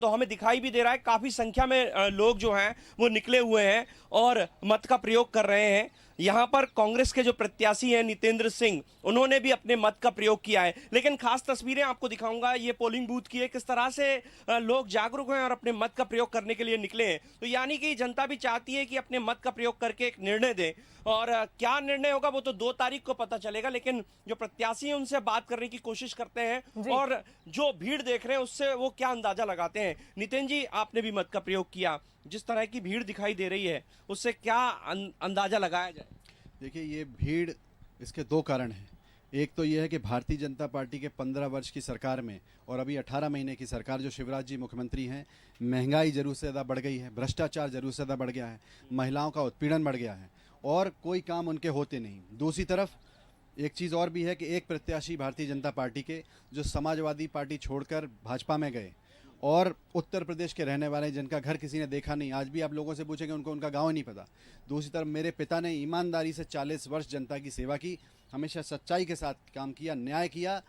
तो हमें दिखाई भी दे रहा है काफी संख्या में लोग जो हैं वो निकले हुए हैं और मत का प्रयोग कर रहे हैं। यहाँ पर कांग्रेस के जो प्रत्याशी हैं नितेंद्र सिंह, उन्होंने भी अपने मत का प्रयोग किया है। लेकिन खास तस्वीरें आपको दिखाऊंगा ये पोलिंग बूथ की है, किस तरह से लोग जागरूक हैं और अपने मत का प्रयोग करने के लिए निकले हैं। तो यानी कि जनता भी चाहती है कि अपने मत का प्रयोग करके एक निर्णय दें, और क्या निर्णय होगा वो तो 2 तारीख को पता चलेगा। लेकिन जो प्रत्याशी हैं उनसे बात करने की कोशिश करते हैं और जो भीड़ देख रहे हैं उससे वो क्या अंदाजा लगाते हैं। नितिन जी, आपने भी मत का प्रयोग किया, जिस तरह की भीड़ दिखाई दे रही है उससे क्या अंदाजा लगाया जाए? देखिए, ये भीड़, इसके 2 कारण हैं। एक तो ये है कि भारतीय जनता पार्टी के 15 वर्ष की सरकार में और अभी 18 महीने की सरकार जो शिवराज जी मुख्यमंत्री हैं, महंगाई जरूर से ज़्यादा बढ़ गई है, भ्रष्टाचार जरूर से ज़्यादा बढ़ गया है, महिलाओं का उत्पीड़न बढ़ गया है और कोई काम उनके होते नहीं। दूसरी तरफ एक चीज़ और भी है कि एक प्रत्याशी भारतीय जनता पार्टी के जो समाजवादी पार्टी छोड़कर भाजपा में गए और उत्तर प्रदेश के रहने वाले जिनका घर किसी ने देखा नहीं, आज भी आप लोगों से पूछेंगे उनको उनका गांव नहीं पता। दूसरी तरफ मेरे पिता ने ईमानदारी से 40 वर्ष जनता की सेवा की, हमेशा सच्चाई के साथ काम किया, न्याय किया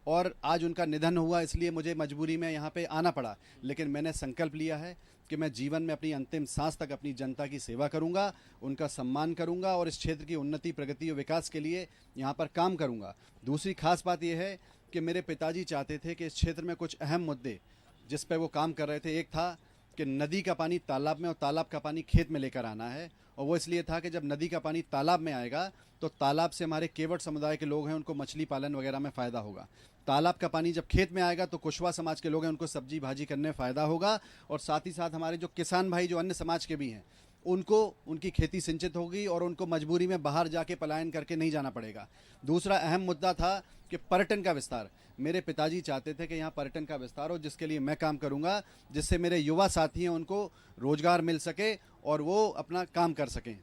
और आज उनका निधन हुआ, इसलिए मुझे मजबूरी में यहाँ पे आना पड़ा। लेकिन मैंने संकल्प लिया है कि मैं जीवन में अपनी अंतिम सांस तक अपनी जनता की सेवा करूँगा, उनका सम्मान करूँगा और इस क्षेत्र की उन्नति, प्रगति और विकास के लिए यहाँ पर काम करूँगा। दूसरी खास बात यह है कि मेरे पिताजी चाहते थे कि इस क्षेत्र में कुछ अहम मुद्दे जिस पे वो काम कर रहे थे, एक था कि नदी का पानी तालाब में और तालाब का पानी खेत में लेकर आना है। और वो इसलिए था कि जब नदी का पानी तालाब में आएगा तो तालाब से हमारे केवट समुदाय के लोग हैं उनको मछली पालन वगैरह में फ़ायदा होगा। तालाब का पानी जब खेत में आएगा तो कुशवा समाज के लोग हैं उनको सब्जी भाजी करने में फ़ायदा होगा और साथ ही साथ हमारे जो किसान भाई जो अन्य समाज के भी हैं उनको उनकी खेती सिंचित होगी और उनको मजबूरी में बाहर जाके पलायन करके नहीं जाना पड़ेगा। दूसरा अहम मुद्दा था कि पर्यटन का विस्तार। मेरे पिताजी चाहते थे कि यहाँ पर्यटन का विस्तार हो, जिसके लिए मैं काम करूँगा, जिससे मेरे युवा साथी हैं उनको रोजगार मिल सके और वो अपना काम कर सकें।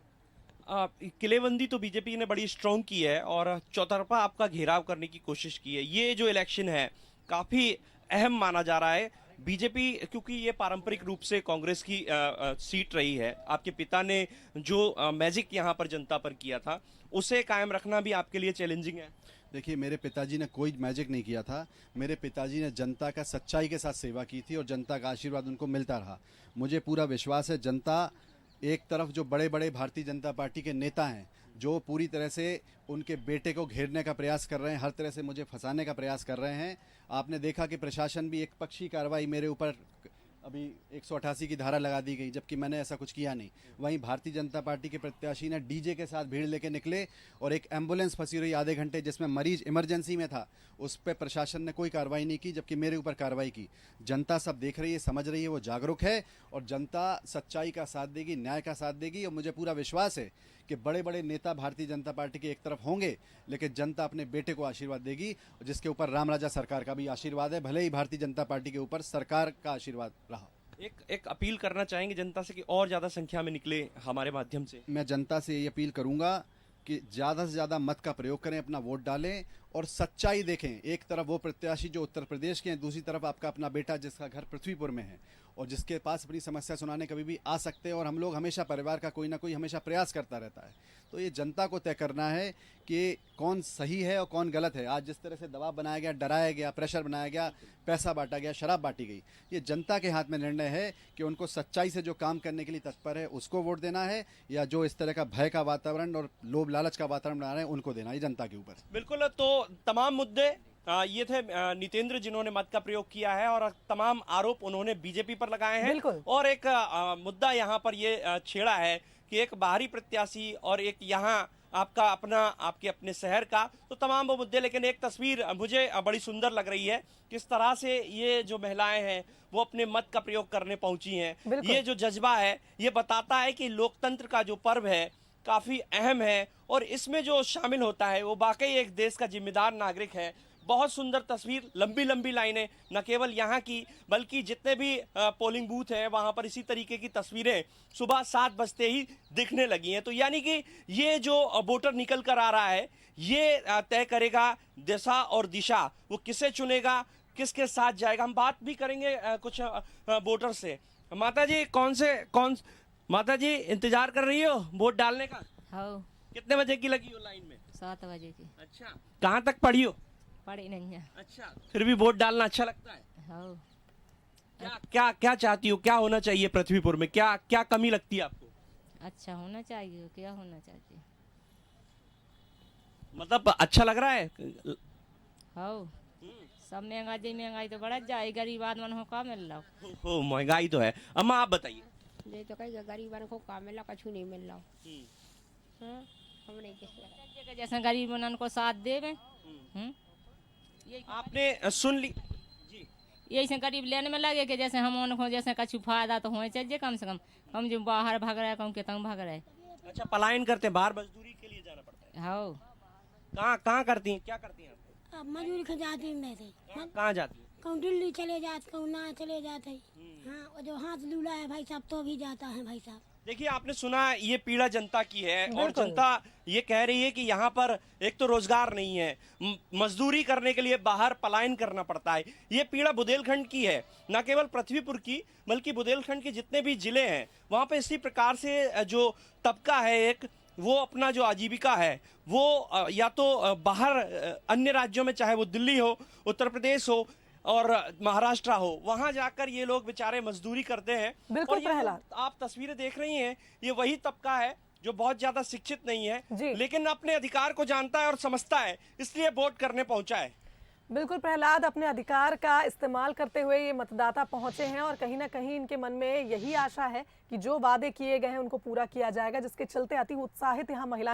किलेबंदी तो बीजेपी ने बड़ी स्ट्रॉन्ग की है और चौतरफा आपका घेराव करने की कोशिश की है। ये जो इलेक्शन है काफी अहम माना जा रहा है बीजेपी, क्योंकि ये पारंपरिक रूप से कांग्रेस की सीट रही है। आपके पिता ने जो मैजिक यहाँ पर जनता पर किया था उसे कायम रखना भी आपके लिए चैलेंजिंग है। देखिए, मेरे पिताजी ने कोई मैजिक नहीं किया था। मेरे पिताजी ने जनता का सच्चाई के साथ सेवा की थी और जनता का आशीर्वाद उनको मिलता रहा। मुझे पूरा विश्वास है, जनता एक तरफ जो बड़े बड़े भारतीय जनता पार्टी के नेता हैं जो पूरी तरह से उनके बेटे को घेरने का प्रयास कर रहे हैं, हर तरह से मुझे फंसाने का प्रयास कर रहे हैं। आपने देखा कि प्रशासन भी एक पक्षी कार्रवाई मेरे ऊपर, अभी 188 की धारा लगा दी गई, जबकि मैंने ऐसा कुछ किया नहीं। वहीं भारतीय जनता पार्टी के प्रत्याशी ने डीजे के साथ भीड़ लेके निकले और एक एम्बुलेंस फंसी रही आधे घंटे जिसमें मरीज इमरजेंसी में था, उस पर प्रशासन ने कोई कार्रवाई नहीं की, जबकि मेरे ऊपर कार्रवाई की। जनता सब देख रही है, समझ रही है, वो जागरूक है और जनता सच्चाई का साथ देगी, न्याय का साथ देगी। और मुझे पूरा विश्वास है कि बड़े बड़े नेता भारतीय जनता पार्टी के एक तरफ होंगे, लेकिन जनता अपने बेटे को आशीर्वाद देगी, जिसके ऊपर रामराजा सरकार का भी आशीर्वाद है, भले ही भारतीय जनता पार्टी के ऊपर सरकार का आशीर्वाद रहा। एक अपील करना चाहेंगे जनता से कि और ज्यादा संख्या में निकले हमारे माध्यम से? मैं जनता से ये अपील करूंगा कि ज़्यादा से ज़्यादा मत का प्रयोग करें, अपना वोट डालें और सच्चाई देखें। एक तरफ वो प्रत्याशी जो उत्तर प्रदेश के हैं, दूसरी तरफ आपका अपना बेटा जिसका घर पृथ्वीपुर में है और जिसके पास अपनी समस्या सुनाने कभी भी आ सकते हैं। और हम लोग हमेशा, परिवार का कोई ना कोई हमेशा प्रयास करता रहता है। तो ये जनता को तय करना है कि कौन सही है और कौन गलत है। आज जिस तरह से दबाव बनाया गया, डराया गया, प्रेशर बनाया गया, पैसा बांटा गया, शराब बांटी गई, ये जनता के हाथ में निर्णय है कि उनको सच्चाई से जो काम करने के लिए तत्पर है उसको वोट देना है, या जो इस तरह का भय का वातावरण और लोभ लालच का वातावरण बना रहे हैं उनको देना है, जनता के ऊपर। बिल्कुल। तो तमाम मुद्दे ये थे नितेंद्र जिन्होंने मत का प्रयोग किया है और तमाम आरोप उन्होंने बीजेपी पर लगाए हैं। और एक मुद्दा यहाँ पर ये छेड़ा है कि एक बाहरी प्रत्याशी और एक यहाँ आपका अपना, आपके अपने शहर का, तो तमाम वो मुद्दे। लेकिन एक तस्वीर मुझे बड़ी सुंदर लग रही है, किस तरह से ये जो महिलाएं हैं वो अपने मत का प्रयोग करने पहुंची हैं। ये जो जज्बा है ये बताता है कि लोकतंत्र का जो पर्व है काफी अहम है और इसमें जो शामिल होता है वो वाकई एक देश का जिम्मेदार नागरिक है। बहुत सुंदर तस्वीर, लंबी लंबी लाइनें, न केवल यहाँ की बल्कि जितने भी पोलिंग बूथ हैं वहाँ पर इसी तरीके की तस्वीरें सुबह 7 बजते ही दिखने लगी हैं। तो यानी कि ये जो वोटर निकल कर आ रहा है ये तय करेगा दिशा और दिशा, वो किसे चुनेगा, किसके साथ जाएगा। हम बात भी करेंगे कुछ वोटर से। माता जी, माता जी इंतजार कर रही हो वोट डालने का? हाँ। कितने बजे की लगी हो लाइन में? 7 बजे की। अच्छा, कहाँ तक पढ़ी हो? पढ़ी नहीं है। अच्छा, फिर भी वोट डालना अच्छा लगता है? हाँ। क्या क्या चाहती हो, क्या होना चाहिए पृथ्वीपुर में, क्या क्या कमी लगती है आपको? अच्छा होना चाहिए, क्या होना चाहिए? मतलब अच्छा लग रहा है? हो सब महंगाई तो बढ़ जाए, गरीब आदमी को का मिल रहा हो महंगाई तो है। अम्मा आप बताइए। ये तो कहीं गरीबन को काम मिला, कछु नहीं मिल रहा। हाँ, हम नहीं किसी जैसे गरीब को साथ देवे। आपने सुन ली जी। यही से गरीब लेने में लगे कि जैसे हम उनको जैसे कछु फायदा तो होना चाहिए कम से कम। हम जो बाहर भाग रहे हैं कम के तंग भाग रहे हैं। अच्छा पलायन करते, बाहर मजदूरी के लिए जाना पड़ता है। हो कहाँ कहाँ करती हैं, क्या करती हैं आप? अब मजदूरी खा जाती है नहीं थे, कहाँ जाती हैं? कहूँ दिल्ली चले जाते, कहूँ ना चले जाते। हाँ, और जो हाथ लूला है भाई साहब तो भी जाता है भाई साहब। देखिए आपने सुना, ये पीड़ा जनता की है और जनता ये कह रही है कि यहाँ पर एक तो रोजगार नहीं है, मजदूरी करने के लिए बाहर पलायन करना पड़ता है। ये पीड़ा बुंदेलखंड की है, न केवल पृथ्वीपुर की बल्कि बुंदेलखंड के जितने भी जिले हैं वहाँ पे इसी प्रकार से जो तबका है एक, वो अपना जो आजीविका है वो या तो बाहर अन्य राज्यों में, चाहे वो दिल्ली हो, उत्तर प्रदेश हो और महाराष्ट्र हो, वहां जाकर ये लोग बेचारे मजदूरी करते हैं। बिल्कुल और ये प्रहलाद, आप तस्वीरें देख रही हैं, ये वही तबका है जो बहुत ज्यादा शिक्षित नहीं है लेकिन अपने अधिकार को जानता है और समझता है, इसलिए वोट करने पहुंचा है। बिल्कुल प्रहलाद, अपने अधिकार का इस्तेमाल करते हुए ये मतदाता पहुंचे हैं और कहीं ना कहीं इनके मन में यही आशा है कि जो वादे किए गए हैं उनको पूरा किया जाएगा, जिसके चलते अति उत्साहित यहाँ महिला